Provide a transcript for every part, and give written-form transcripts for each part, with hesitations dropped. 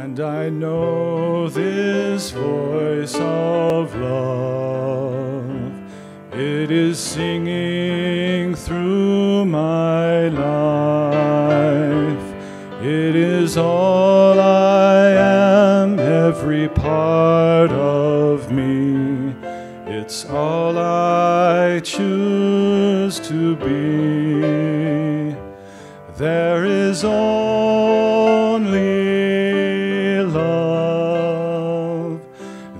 And I know this voice of love, it is singing through my life. It is all I am, every part of me. It's all I choose to be. There is only love.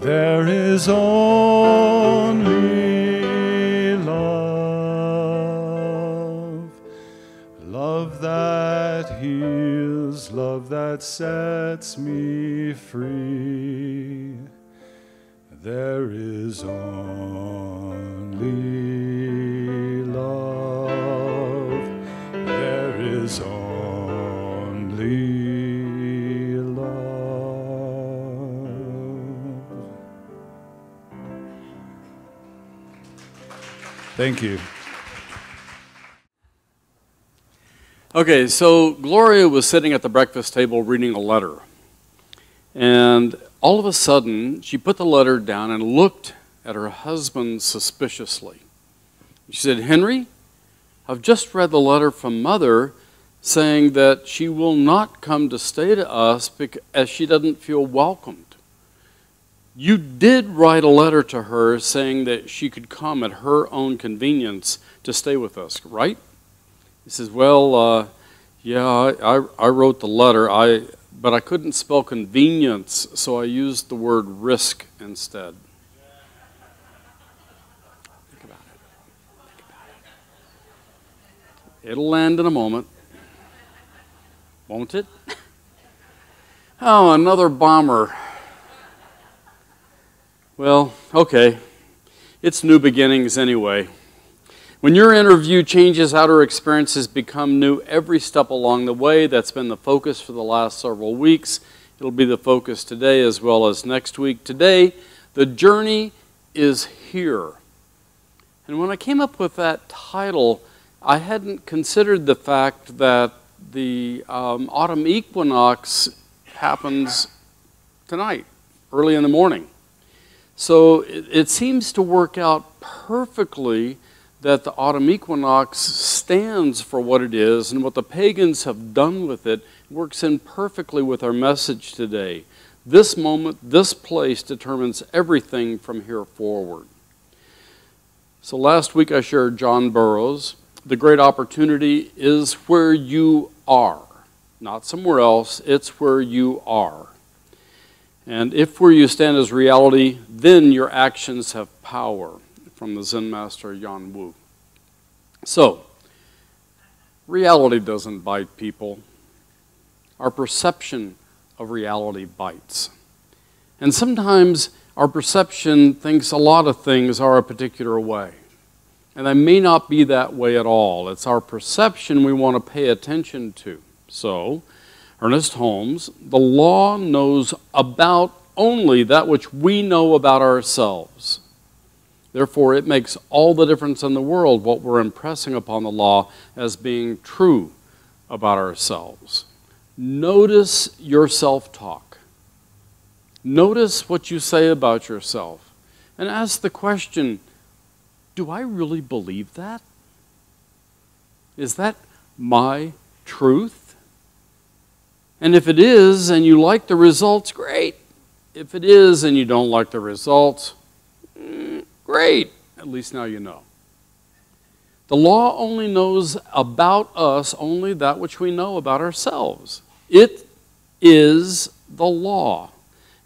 There is only love. Love that heals, love that sets me free. There is only love. There is only love. Thank you. Okay, so Gloria was sitting at the breakfast table reading a letter. And all of a sudden, she put the letter down and looked at her husband suspiciously. She said, "Henry, I've just read the letter from Mother saying that she will not come to stay to us as she doesn't feel welcomed. You did write a letter to her saying that she could come at her own convenience to stay with us, right?" He says, "Well, yeah, I wrote the letter, but I couldn't spell convenience, so I used the word risk instead." Think about it. Think about it. It'll land in a moment. Won't it? Oh, another bomber. Well, okay. It's new beginnings anyway. When your interview changes, outer experiences become new every step along the way. That's been the focus for the last several weeks. It'll be the focus today as well as next week. Today, the journey is here. And when I came up with that title, I hadn't considered the fact that the autumn equinox happens tonight, early in the morning. So it seems to work out perfectly that the autumn equinox stands for what it is, and what the pagans have done with it works in perfectly with our message today. This moment, this place determines everything from here forward. So last week I shared John Burroughs. The great opportunity is where you are, not somewhere else. It's where you are. And if where you stand is reality, then your actions have power, from the Zen master Yan Wu. So, reality doesn't bite people. Our perception of reality bites. And sometimes our perception thinks a lot of things are a particular way. And they may not be that way at all. It's our perception we want to pay attention to. So, Ernest Holmes, the law knows about only that which we know about ourselves. Therefore, it makes all the difference in the world what we're impressing upon the law as being true about ourselves. Notice your self-talk. Notice what you say about yourself. And ask the question, do I really believe that? Is that my truth? And if it is, and you like the results, great. If it is, and you don't like the results, great. At least now you know. The law only knows about us only that which we know about ourselves. It is the law.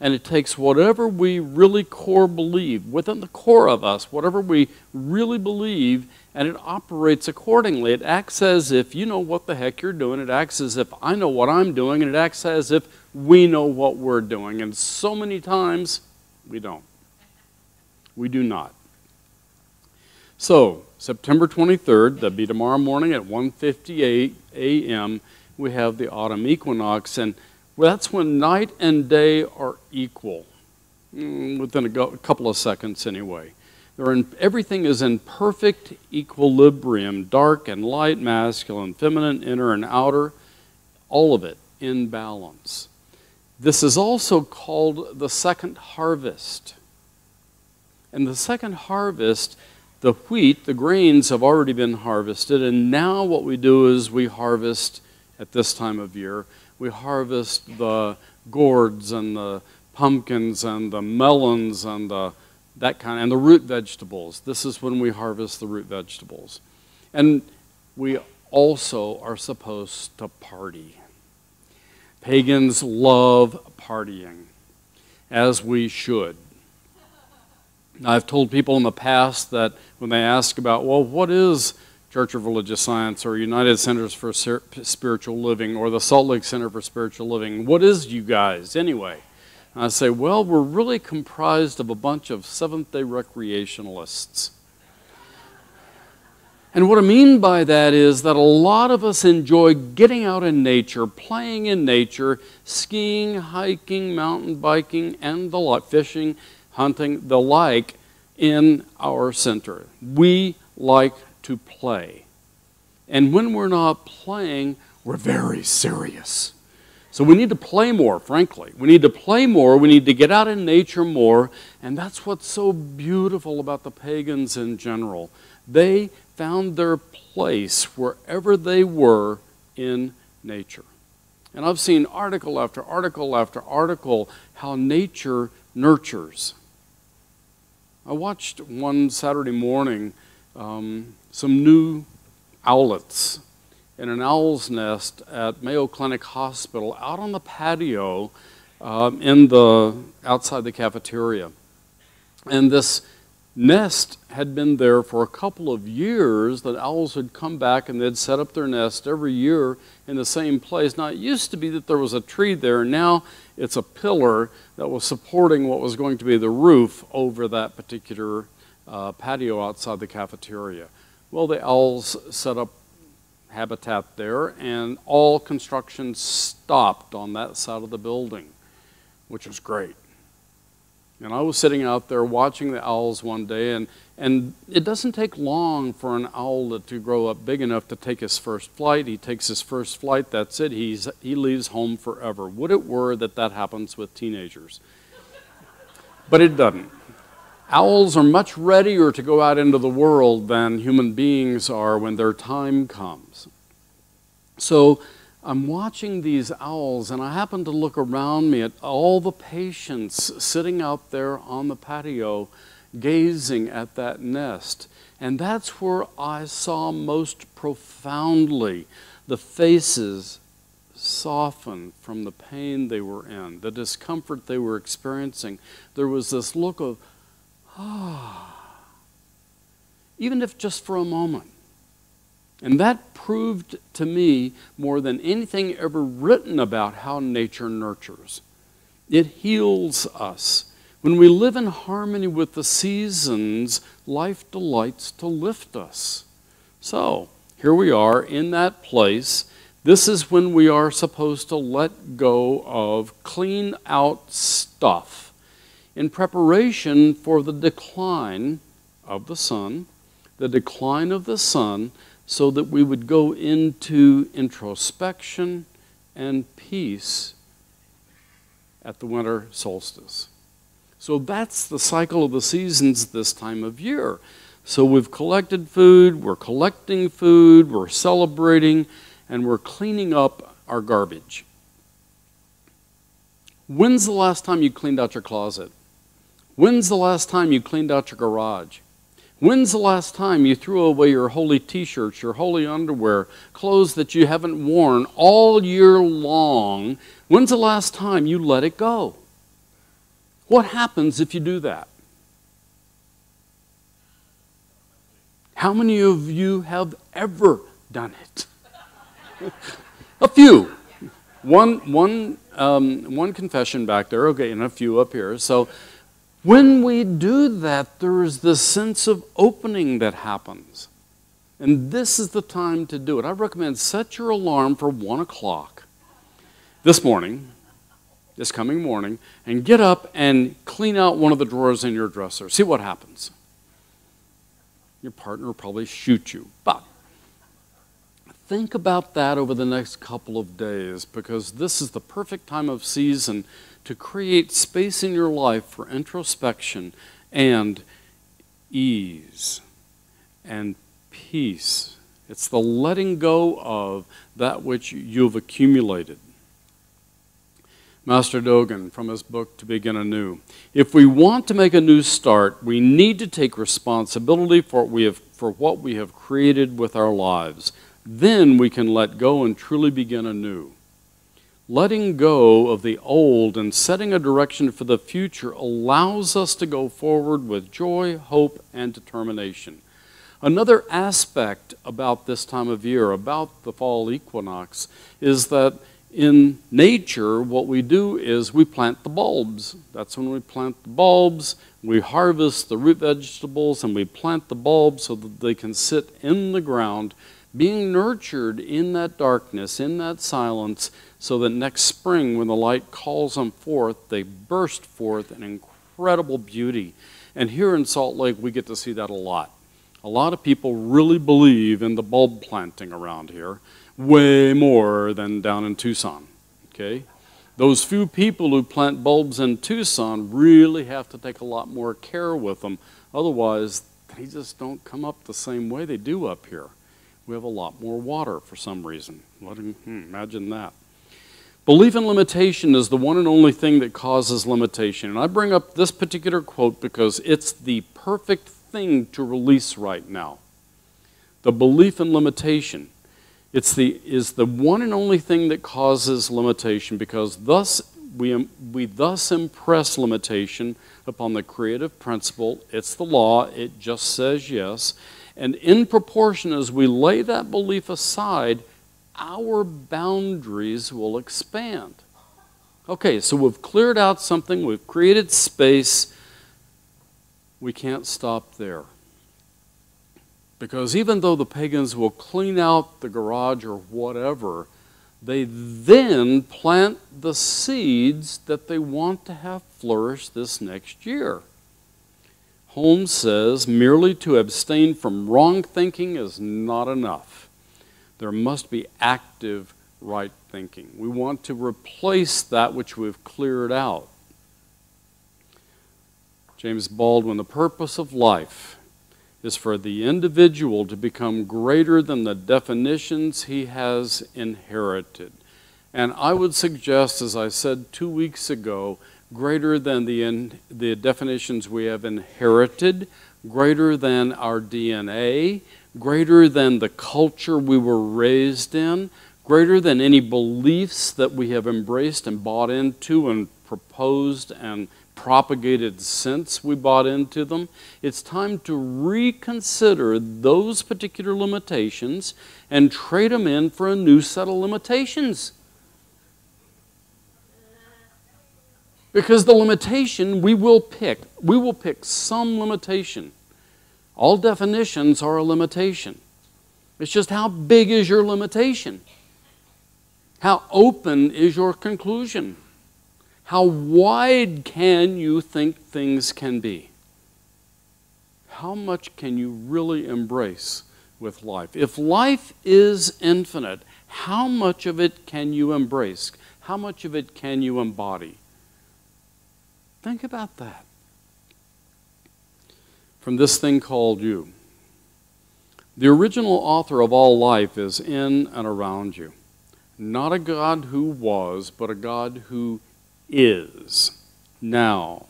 And it takes whatever we really core believe, within the core of us, whatever we really believe, and it operates accordingly. It acts as if you know what the heck you're doing. It acts as if I know what I'm doing. And it acts as if we know what we're doing. And so many times, we don't. We do not. So, September 23rd, that'll be tomorrow morning at 1:58 a.m., we have the autumn equinox. And that's when night and day are equal, within a couple of seconds anyway. Everything is in perfect equilibrium, dark and light, masculine, feminine, inner and outer, all of it in balance. This is also called the second harvest. And the second harvest, the wheat, the grains have already been harvested, and now what we do is we harvest at this time of year. We harvest the gourds and the pumpkins and the melons and the root vegetables. This is when we harvest the root vegetables. And we also are supposed to party. Pagans love partying, as we should. I've told people in the past that when they ask about, well, what is Church of Religious Science or United Centers for Spiritual Living or the Salt Lake Center for Spiritual Living, what is you guys anyway? And I say, well, we're really comprised of a bunch of Seventh-day recreationalists. And what I mean by that is that a lot of us enjoy getting out in nature, playing in nature, skiing, hiking, mountain biking, and the like, fishing, hunting, the like, in our center. We like to play. And when we're not playing, we're very serious. So we need to play more, frankly. We need to play more. We need to get out in nature more. And that's what's so beautiful about the pagans in general. They found their place wherever they were in nature. And I've seen article after article after article how nature nurtures. I watched one Saturday morning some new owlets in an owl's nest at Mayo Clinic Hospital out on the patio outside the cafeteria. And this nest had been there for a couple of years. The owls had come back and they'd set up their nest every year in the same place. Now, it used to be that there was a tree there. Now it's a pillar that was supporting what was going to be the roof over that particular patio outside the cafeteria. Well, the owls set up habitat there, and all construction stopped on that side of the building, which was great. And I was sitting out there watching the owls one day, and it doesn't take long for an owlet to grow up big enough to take his first flight. He takes his first flight, that's it. He leaves home forever. Would it were that that happens with teenagers? But it doesn't. Owls are much readier to go out into the world than human beings are when their time comes. So I'm watching these owls, and I happen to look around me at all the patients sitting out there on the patio gazing at that nest. And that's where I saw most profoundly the faces soften from the pain they were in, the discomfort they were experiencing. There was this look of, even if just for a moment. And that proved to me more than anything ever written about how nature nurtures. It heals us. When we live in harmony with the seasons, life delights to lift us. So, here we are in that place. This is when we are supposed to let go of clean out stuff in preparation for the decline of the sun, so that we would go into introspection and peace at the winter solstice. So that's the cycle of the seasons this time of year. So we've collected food, we're collecting food, we're celebrating, and we're cleaning up our garbage. When's the last time you cleaned out your closet? When's the last time you cleaned out your garage? When's the last time you threw away your holy t-shirts, your holy underwear, clothes that you haven't worn all year long? When's the last time you let it go? What happens if you do that? How many of you have ever done it? A few. One confession back there, okay, and a few up here. So when we do that, there is this sense of opening that happens. And this is the time to do it. I recommend set your alarm for 1 o'clock this coming morning, and get up and clean out one of the drawers in your dresser. See what happens. Your partner will probably shoot you. But Think about that over the next couple of days, because this is the perfect time of season to create space in your life for introspection and ease and peace. It's the letting go of that which you've accumulated. Master Dogen, from his book To Begin Anew, if we want to make a new start, we need to take responsibility for what we have created with our lives. Then we can let go and truly begin anew. Letting go of the old and setting a direction for the future allows us to go forward with joy, hope, and determination. Another aspect about this time of year, about the fall equinox, is that in nature, what we do is we plant the bulbs. That's when we plant the bulbs, we harvest the root vegetables, and we plant the bulbs so that they can sit in the ground, being nurtured in that darkness, in that silence, so that next spring, when the light calls them forth, they burst forth in incredible beauty. And here in Salt Lake, we get to see that a lot. A lot of people really believe in the bulb planting around here, way more than down in Tucson, okay? Those few people who plant bulbs in Tucson really have to take a lot more care with them. Otherwise, they just don't come up the same way they do up here. We have a lot more water for some reason. Imagine that. Belief in limitation is the one and only thing that causes limitation. And I bring up this particular quote because it's the perfect thing to release right now. The belief in limitation. Is the one and only thing that causes limitation, because thus we thus impress limitation upon the creative principle. It's the law. It just says yes. And in proportion as we lay that belief aside, our boundaries will expand. Okay, so we've cleared out something. We've created space. We can't stop there. Because even though the pagans will clean out the garage or whatever, they then plant the seeds that they want to have flourish this next year. Holmes says merely to abstain from wrong thinking is not enough. There must be active right thinking. We want to replace that which we've cleared out. James Baldwin, the purpose of life is for the individual to become greater than the definitions he has inherited. And I would suggest, as I said 2 weeks ago, greater than the definitions we have inherited, greater than our DNA, greater than the culture we were raised in, greater than any beliefs that we have embraced and bought into and proposed and propagated since we bought into them. It's time to reconsider those particular limitations and trade them in for a new set of limitations. Because the limitation we will pick some limitation. All definitions are a limitation. It's just how big is your limitation? How open is your conclusion? How wide can you think things can be? How much can you really embrace with life? If life is infinite, how much of it can you embrace? How much of it can you embody? Think about that. From this thing called you. The original author of all life is in and around you. Not a God who was, but a God who is now.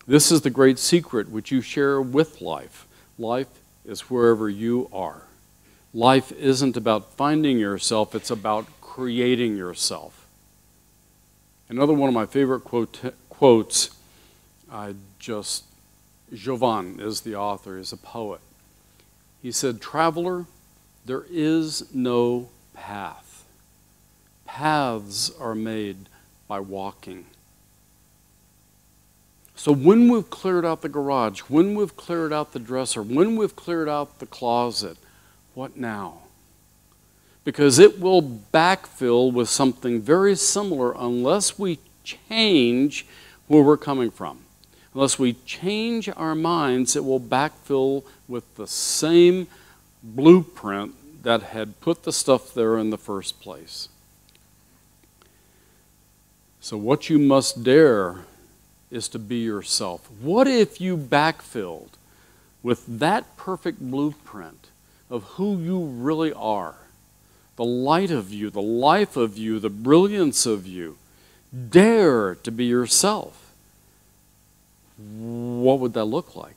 This is the great secret which you share with life. Life is wherever you are. Life isn't about finding yourself, it's about creating yourself. Another one of my favorite quotes, Jovan is the author, is a poet. He said, "Traveler, there is no path. Paths are made by walking." So when we've cleared out the garage, when we've cleared out the dresser, when we've cleared out the closet, what now? Because it will backfill with something very similar unless we change where we're coming from. Unless we change our minds, it will backfill with the same blueprint that had put the stuff there in the first place. So what you must dare is to be yourself. What if you backfilled with that perfect blueprint of who you really are? The light of you, the life of you, the brilliance of you. Dare to be yourself. What would that look like?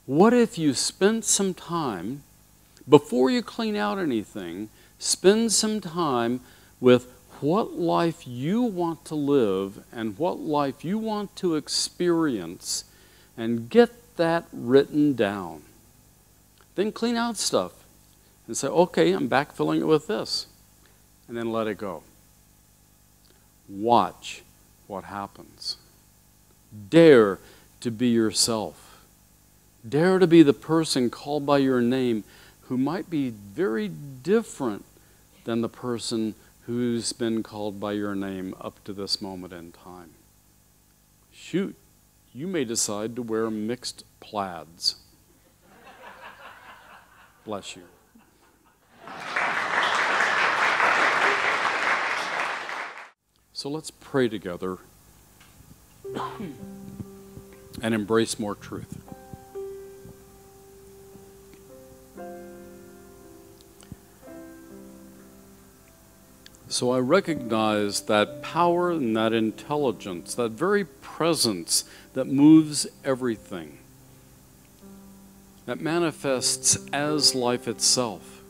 What if you spent some time, before you clean out anything, spend some time with what life you want to live and what life you want to experience, and get that written down. Then clean out stuff and say, okay, I'm backfilling it with this. And then let it go. Watch what happens. Dare to be yourself. Dare to be the person called by your name who might be very different than the person who's been called by your name up to this moment in time. Shoot, you may decide to wear mixed plaids. Bless you. So let's pray together and embrace more truth. So I recognize that power and that intelligence, that very presence that moves everything, that manifests as life itself.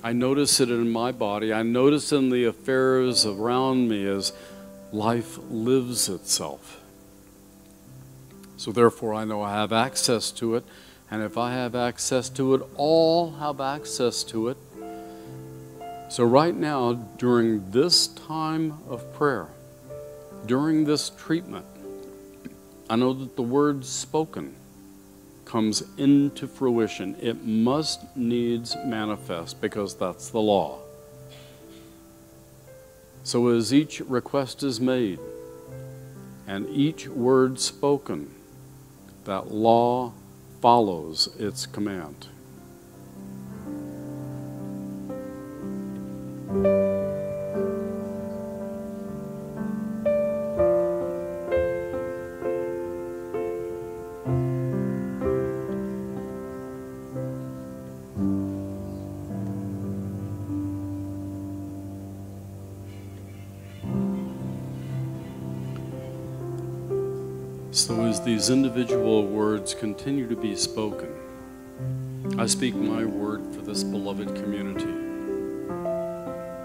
I notice it in my body. I notice in the affairs around me as life lives itself. So therefore, I know I have access to it. And if I have access to it, all have access to it. So right now, during this time of prayer, during this treatment, I know that the word spoken comes into fruition. It must needs manifest because that's the law. So as each request is made and each word spoken, that law follows its command. So as these individual words continue to be spoken, I speak my word for this beloved community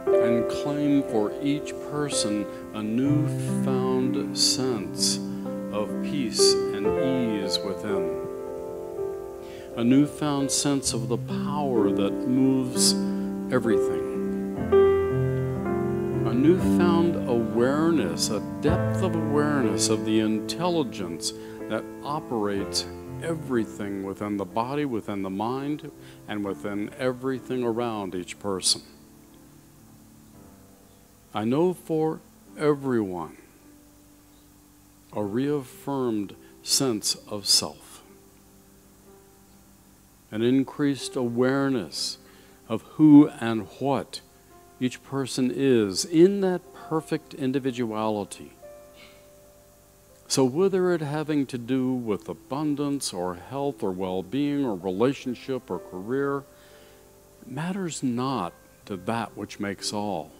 and claim for each person a newfound sense of peace and ease within, a newfound sense of the power that moves everything, a newfound awareness, a depth of awareness of the intelligence that operates everything within the body, within the mind, and within everything around each person. I know for everyone a reaffirmed sense of self, an increased awareness of who and what each person is in that perfect individuality. So whether it having to do with abundance or health or well-being or relationship or career, it matters not to that which makes all.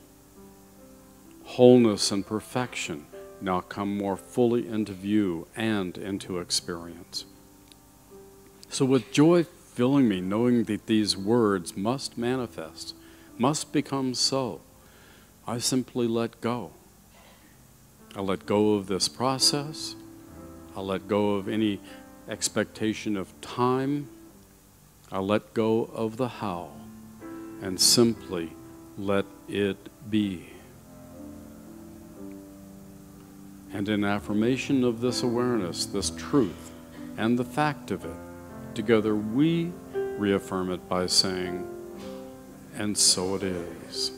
Wholeness and perfection now come more fully into view and into experience. So with joy filling me, knowing that these words must manifest, must become so, I simply let go. I let go of this process. I let go of any expectation of time. I let go of the how and simply let it be. And in affirmation of this awareness, this truth, and the fact of it, together we reaffirm it by saying, and so it is.